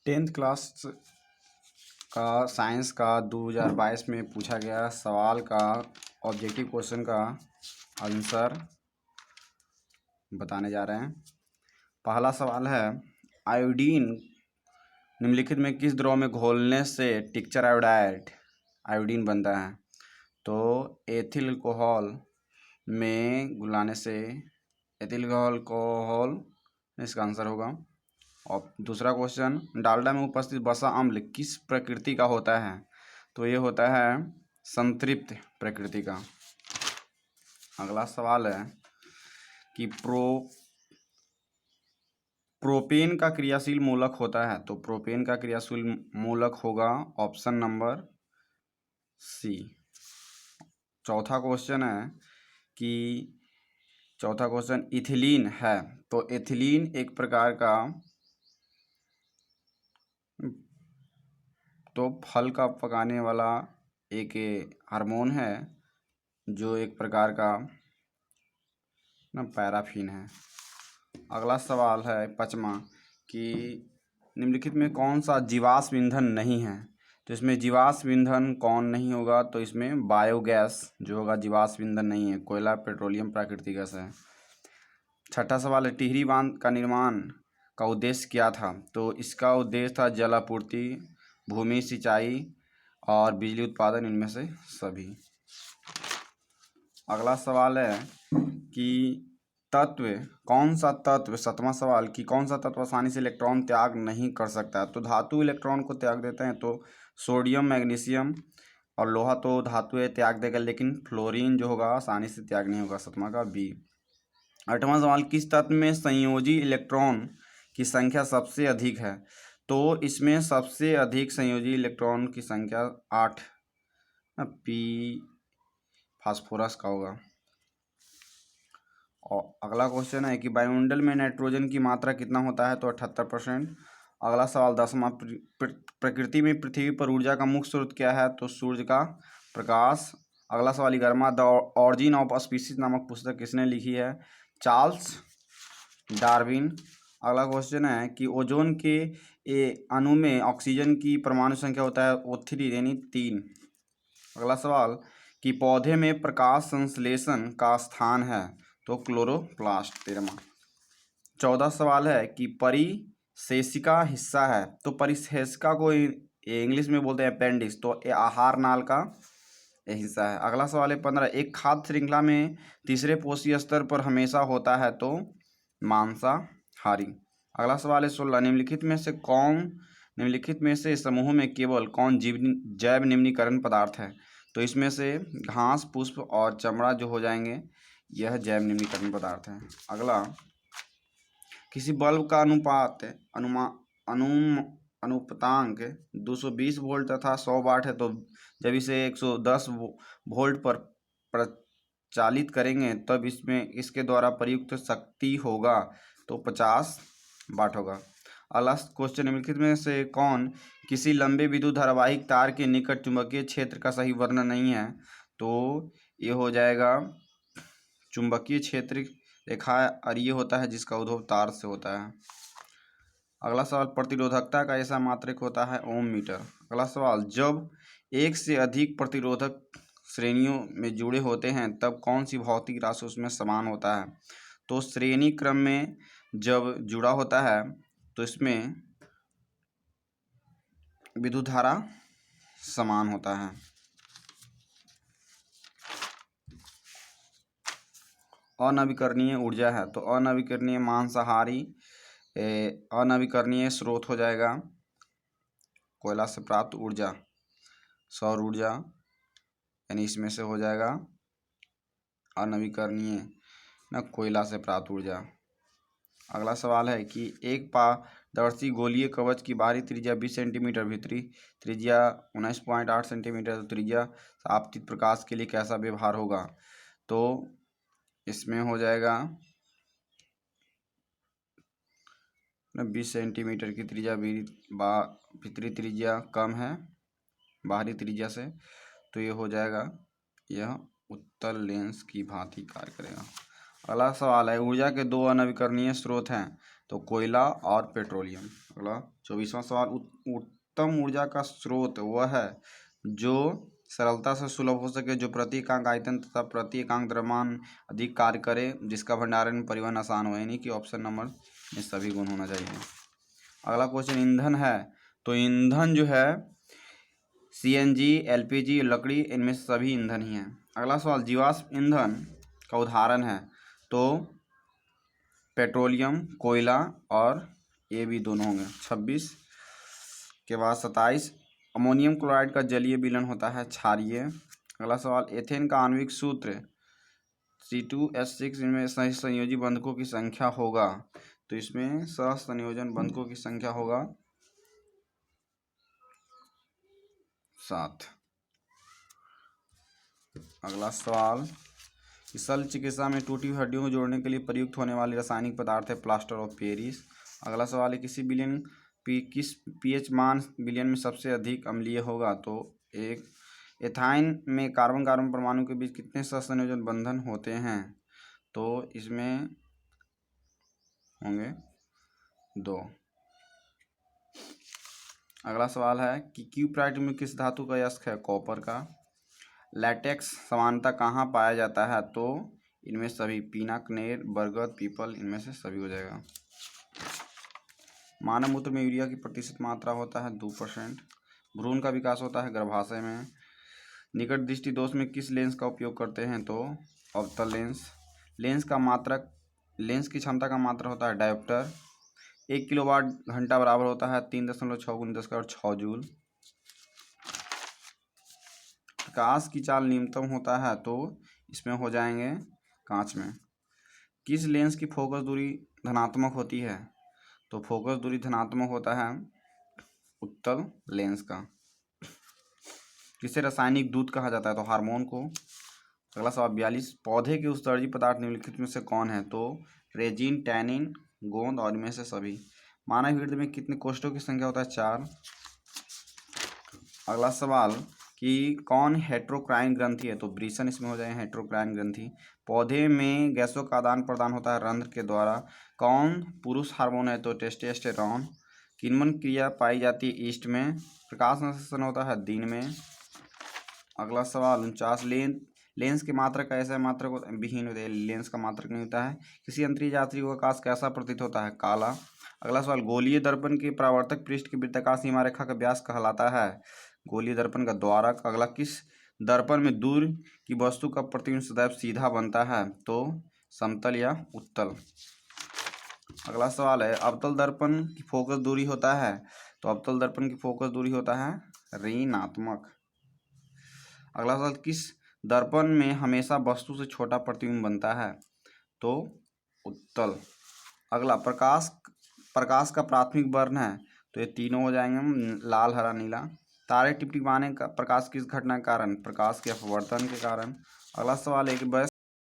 Tenth class का science का 2022 में पूछा गया सवाल का ऑब्जेक्टिव क्वेश्चन का आंसर बताने जा रहे हैं। पहला सवाल है, आयोडीन निम्नलिखित में किस द्रव में घोलने से टिक्चर आयोडाइड आयोडीन बनता है? तो एथिल अल्कोहल में घुलाने से एथिल अल्कोहल इसका आंसर होगा। और दूसरा क्वेश्चन, डालडा में उपस्थित वसा अम्ल किस प्रकृति का होता है? तो ये होता है संतृप्त प्रकृति का। अगला सवाल है कि प्रोपेन का क्रियाशील मूलक होता है, तो प्रोपेन का क्रियाशील मूलक होगा ऑप्शन नंबर सी। चौथा क्वेश्चन इथिलीन है, तो एथिलीन एक प्रकार का तो फल का पकाने वाला एक हार्मोन है जो एक प्रकार का पैराफिन है। अगला सवाल है पांचवा कि निम्नलिखित में कौन सा जीवाश्म ईंधन नहीं है? तो इसमें जीवाश्म ईंधन कौन नहीं होगा? तो इसमें बायोगैस जो होगा जीवाश्म ईंधन नहीं है, कोयला, पेट्रोलियम, प्राकृतिक गैस है। छठा सवाल है, टिहरी बांध का निर्माण का उद्देश्य क्या था? तो इसका उद्देश्य था जल आपूर्ति, भूमि सिंचाई और बिजली उत्पादन, इनमें से सभी। अगला सवाल है कि कौन सा तत्व, सातवां सवाल, कि कौन सा तत्व आसानी से इलेक्ट्रॉन त्याग नहीं कर सकता है? तो धातु इलेक्ट्रॉन को त्याग देते हैं, तो सोडियम, मैग्नीशियम और लोहा तो धातु त्याग देगा, लेकिन फ्लोरीन जो होगा आसानी से त्याग नहीं होगा, सातवां का बी। आठवां सवाल, किस तत्व में संयोजी इलेक्ट्रॉन की संख्या सबसे अधिक है? तो इसमें सबसे अधिक संयोजी इलेक्ट्रॉन की संख्या 8 पी फास्फोरस का होगा। और अगला क्वेश्चन है कि वायुमंडल में नाइट्रोजन की मात्रा कितना होता है? तो 78%। अगला सवाल 10वां, प्रकृति में पृथ्वी पर ऊर्जा का मुख्य स्रोत क्या है? तो सूर्य का प्रकाश। अगला सवाल 11वां, द ऑरिजिन ऑफ स्पीसीज नामक पुस्तक किसने लिखी है? Charles Darwin. अगला क्वेश्चन है कि ओजोन के अणु में ऑक्सीजन की परमाणु संख्या होता है O3 यानी 3। अगला सवाल कि पौधे में प्रकाश संश्लेषण का स्थान है? तो क्लोरोप्लास्ट, 13वां। 14 सवाल है कि परिशेषिका हिस्सा है, तो परिशेषिका को इंग्लिश में बोलते हैं अपेंडिक्स, तो ये आहार नाल का हिस्सा है। अगला सवाल है 15, एक खाद्य श्रृंखला में तीसरे पोषी स्तर पर हमेशा होता है, तो मांसाहारी। अगला सवाल है 16, निम्नलिखित में से समूह में केवल कौन जैव निम्नीकरण पदार्थ है? तो इसमें से घास, पुष्प और चमड़ा जो हो जाएंगे, यह जैव निम्नीकरण पदार्थ है। अगला, किसी बल्ब का अनुपातांक 220 वोल्ट तथा 100 वाट है, तो जब इसे 110 वोल्ट पर प्रचालित करेंगे तब इसके द्वारा प्रयुक्त शक्ति होगा, तो 50 वाट होगा। अगला क्वेश्चन, निम्नलिखित में से कौन किसी लंबे विद्युत धारावाहिक तार के निकट चुंबकीय क्षेत्र का सही वर्णन नहीं है? तो ये हो जाएगा चुंबकीय क्षेत्र रेखा, और ये होता है जिसका उद्भव तार से होता है। अगला सवाल, प्रतिरोधकता का ऐसा मात्रक होता है ओम मीटर। अगला सवाल, जब एक से अधिक प्रतिरोधक श्रेणियों में जुड़े होते हैं तब कौन सी भौतिक राशि उसमें समान होता है? तो श्रेणी क्रम में जब जुड़ा होता है तो इसमें विद्युत धारा समान होता है। अनवीकरणीय ऊर्जा है, तो अनवीकरणीय मांसाहारी अनवीकरणीय स्रोत हो जाएगा कोयला से प्राप्त ऊर्जा, सौर ऊर्जा, यानी इसमें से हो जाएगा अनवीकरणीय कोयला से प्राप्त ऊर्जा। अगला सवाल है कि एक पारदर्शी गोलीय कवच की बाहरी त्रिज्या 20 सेंटीमीटर, भीतरी त्रिज्या 19.8 सेंटीमीटर, तो त्रिज्या आपतित प्रकाश के लिए कैसा व्यवहार होगा? तो इसमें हो जाएगा 20 सेंटीमीटर की त्रिज्या, भीतरी त्रिज्या कम है बाहरी त्रिज्या से, तो ये हो जाएगा, यह उत्तल लेंस की भांति कार्य करेगा। अगला सवाल है, ऊर्जा के दो अनवीकरणीय स्रोत हैं, तो कोयला और पेट्रोलियम। अगला 24वां सवाल, उत्तम ऊर्जा का स्रोत वह है जो सरलता से सुलभ हो सके, जो प्रति एकांक आयतन तथा प्रति एकांक द्रव्यमान अधिक कार्य करे, जिसका भंडारण परिवहन आसान हो, यानी कि ऑप्शन नंबर में सभी गुण होना चाहिए। अगला क्वेश्चन ईंधन है, तो ईंधन जो है CNG, LPG, लकड़ी, इनमें से सभी ईंधन ही हैं। अगला सवाल, जीवाश्म ईंधन का उदाहरण है, तो पेट्रोलियम, कोयला और ये भी दोनों होंगे। 26 के बाद 27, अमोनियम क्लोराइड का जलीय विलयन होता है क्षारीय। अगला सवाल, एथेन का आणविक सूत्र C2H6, इनमें सहसंयोजी बंधकों की संख्या होगा, तो इसमें सहसंयोजन बंधकों की संख्या होगा 7। अगला सवाल, शल्य चिकित्सा में टूटी हुई हड्डियों को जोड़ने के लिए प्रयुक्त होने वाली रासायनिक पदार्थ है प्लास्टर ऑफ पेरिस। अगला सवाल है, किस pH मान विलयन में सबसे अधिक अम्लीय होगा, तो एक एथाइन में कार्बन कार्बन परमाणु के बीच कितने सहसंयोजन बंधन होते हैं, तो इसमें होंगे 2। अगला सवाल है कि क्यूप्राइट में किस धातु का अयस्क है, कॉपर का। लैटेक्स सामान्यतः कहाँ पाया जाता है, तो इनमें सभी, पीना, कनेर, बरगद, पीपल, इनमें से सभी हो जाएगा। मानव मूत्र में यूरिया की प्रतिशत मात्रा होता है 2%। भ्रूण का विकास होता है गर्भाशय में। निकट दृष्टि दोष में किस लेंस का उपयोग करते हैं, तो अवतल लेंस। लेंस की क्षमता का मात्रा होता है डायोप्टर। 1 किलोवाट घंटा बराबर होता है 3.6 × 10⁶ जूल। प्रकाश की चाल न्यूनतम होता है, तो इसमें हो जाएंगे कांच में। किस लेंस की फोकस दूरी धनात्मक होती है, तो फोकस दूरी धनात्मक होता है उत्तल लेंस का। किसे रासायनिक दूत कहा जाता है, तो हार्मोन को। अगला सवाल 42, पौधे के उत्सर्जी पदार्थ निम्नलिखित में से कौन है, तो रेजिन, टैनिन, गोंद और इनमें से सभी। मानव हृदय में कितने कोष्ठों की संख्या होता है, 4। अगला सवाल कि कौन हेट्रोक्राइन ग्रंथि है, तो ब्रीसन इसमें हो जाए हेट्रोक्राइन ग्रंथि। पौधे में गैसों का आदान प्रदान होता है रंध्र के द्वारा। कौन पुरुष हार्मोन है, तो टेस्टोस्टेरोन। किन्वन क्रिया पाई जाती है ईस्ट में। प्रकाश संश्लेषण होता है दिन में। अगला सवाल 49, लेंस के मात्रक ऐसा मात्रक विहीन होते हैं, लेंस का मात्रक नहीं होता है। किसी अंतरिक्ष यात्री को आकाश कैसा प्रतीत होता है, काला। अगला सवाल, गोलीय दर्पण के परावर्तक पृष्ठ की वृत्ताकार सीमा रेखा का व्यास कहलाता है, गोलीय दर्पण का द्वारक। अगला, किस दर्पण में दूर की वस्तु का प्रतिबिंब सदैव सीधा बनता है, तो समतल या उत्तल। अगला सवाल है, अवतल दर्पण की फोकस दूरी होता है, तो अवतल दर्पण की फोकस दूरी होता है ऋणात्मक। अगला सवाल, किस दर्पण में हमेशा वस्तु से छोटा प्रतिबिंब बनता है, तो उत्तल। अगला, प्रकाश का प्राथमिक वर्ण है, तो ये तीनों हो जाएंगे, लाल, हरा, नीला। तारे टिपटिपाने का प्रकाश किस घटना के कारण, प्रकाश के अपवर्तन के कारण। अगला सवाल, एक